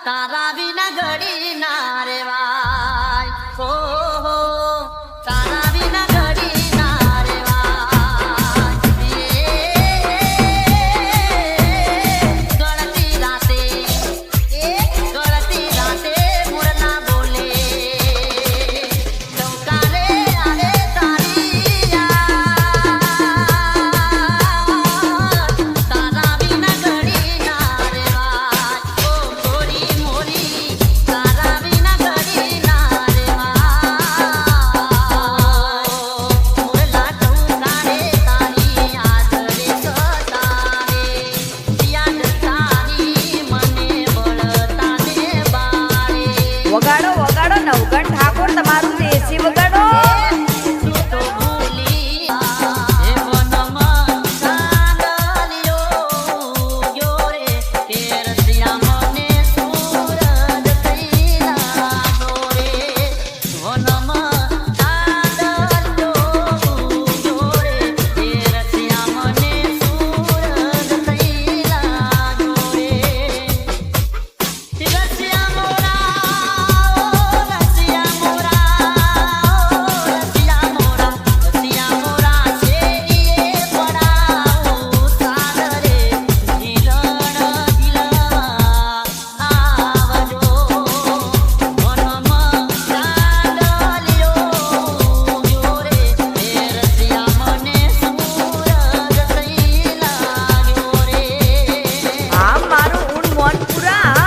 તારા વિના ઘડી ના રેવાય હો તારા વિના ઘડી ના રેવાય ગળતી રાતે મોરના બોલે ચૌકારે આવે તારી તારા વિના ઘડી ના રેવાય ઓ મોરી મોરી તારા વિના ઘડી ના રેવાય મોરલા ચૌકારે તારી આદરે સતારે યાદ તારી મને બળતા દે બાળે વગાડો વગાડો નવગણ ઠાકોર તમારું દેશી વગાડો તું તો ભૂલી હે વનમાં ચાંદલિયો ગયો રે તે રસિયા મને સૂરજ થઈ લાગો રે વનમાં ચાંદલિયો ગયો રે તે રસિયા મને સૂરજ થઈ લાગો રે રસિયા મોરા છે એ પડાવું સાગરે ઝીલણ ઝીલવા આવજો વનમાં ચાંદલિયો ગયો રે તે રસિયા મને સૂરજ થઈ લાગ્યો રે આ મારું ઊંડ મોનપુરા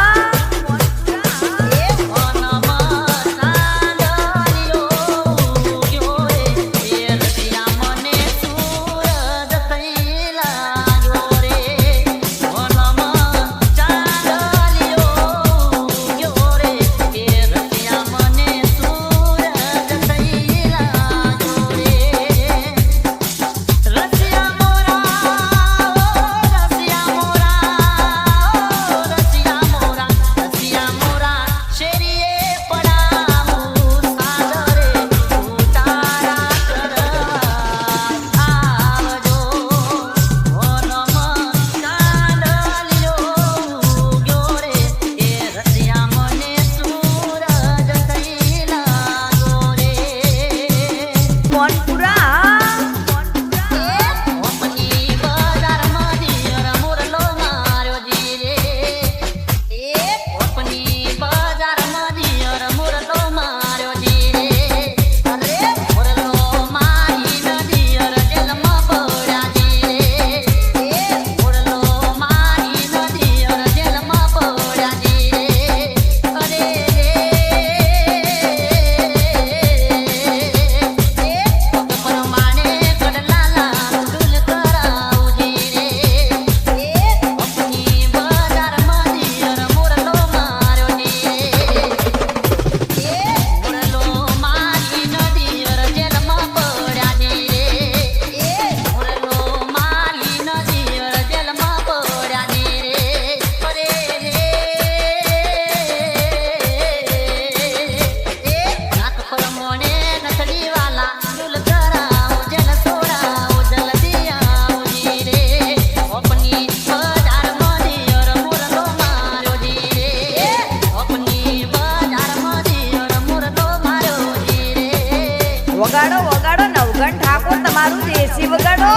વગાડો વગાડો નવગણ ઠાકોર તમારું દેશી વગાડો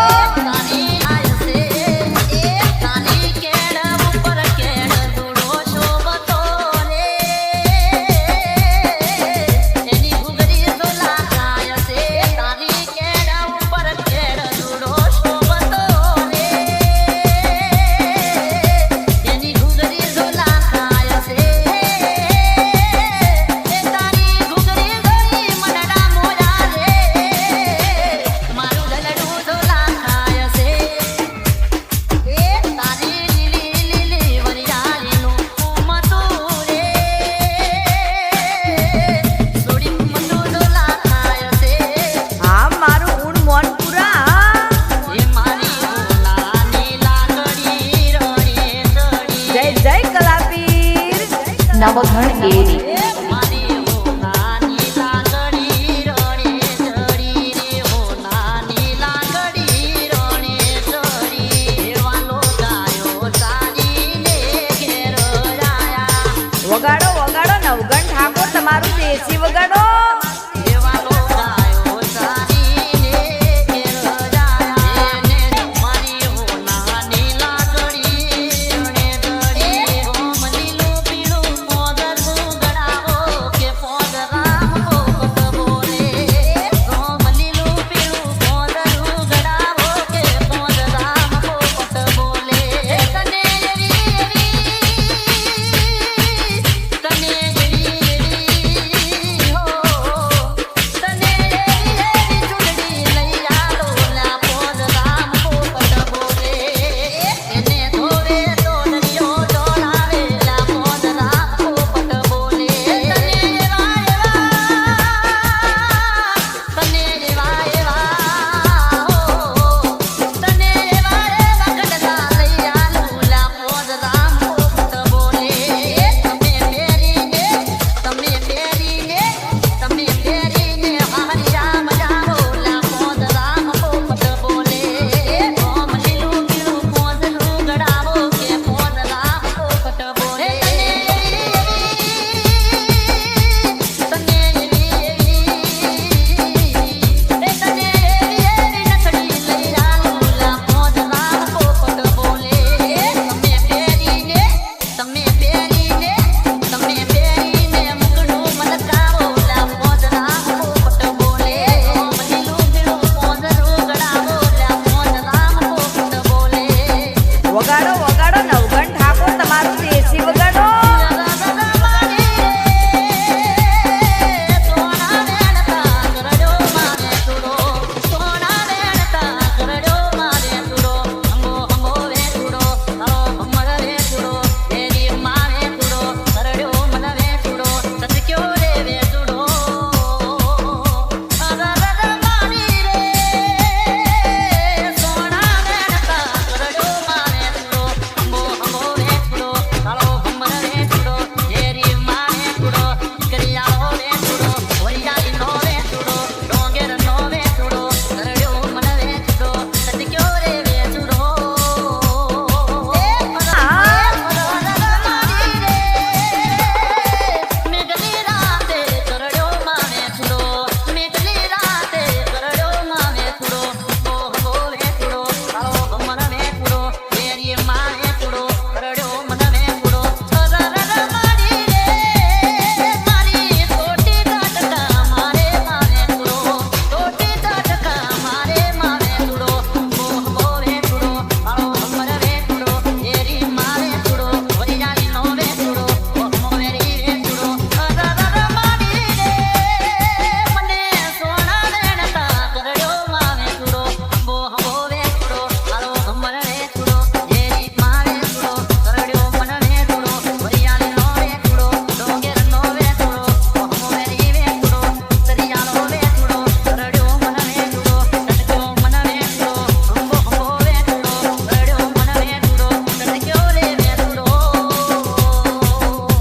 મારું દલડું ઝોલા ખાય છે નવઘણ એરી વગાડો વગાડો નવગણ ઠાકોર તમારું દેશી વગાડો. એવાનો ગાયો સારીને ઘેર જાયા એને મારી હોનાની લાકડી ને દડી ઓમ લીલું પીળું પોદરું ગડાવો કે પોદરામ પોપટ બોલે ઓમ લીલું પીળું પોદરું ગડાવો કે પોદરામ પોપટ બોલે તને એવી હો તને એવી ચૂંટણી લઈ આલો લા પોદરામ પોપટ બોલે એને ધોવે દોડ્યો દોડાવે લા પોદરામ પોપટ બોલે તને એવા ગઢડા લઈ આલો લા પોદરામ પોપટ બોલે તમે પહેરીને હરિયામ જાઓ લા પોદરામ પોપટ બોલે ઓમ લીલું પીળું પોદરું ગડાવો કે પોદરામ પોપટ બોલે તને નકડી લઈ આલો લા પોદરામ પોપટ બોલે તમે પહેરીને મુકડું મલકાવો લા પોદરામ પોપટ બોલે ઓમ લીલું પીળું પોદરું ગડાવો લા પોદરામ પોપટ બોલે વગાડો વગાડો નવગણ ઠાકોર તમારું દેશી વગાડો.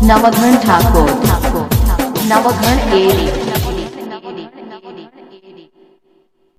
નવઘણ ઠાકોર નવઘણ એરી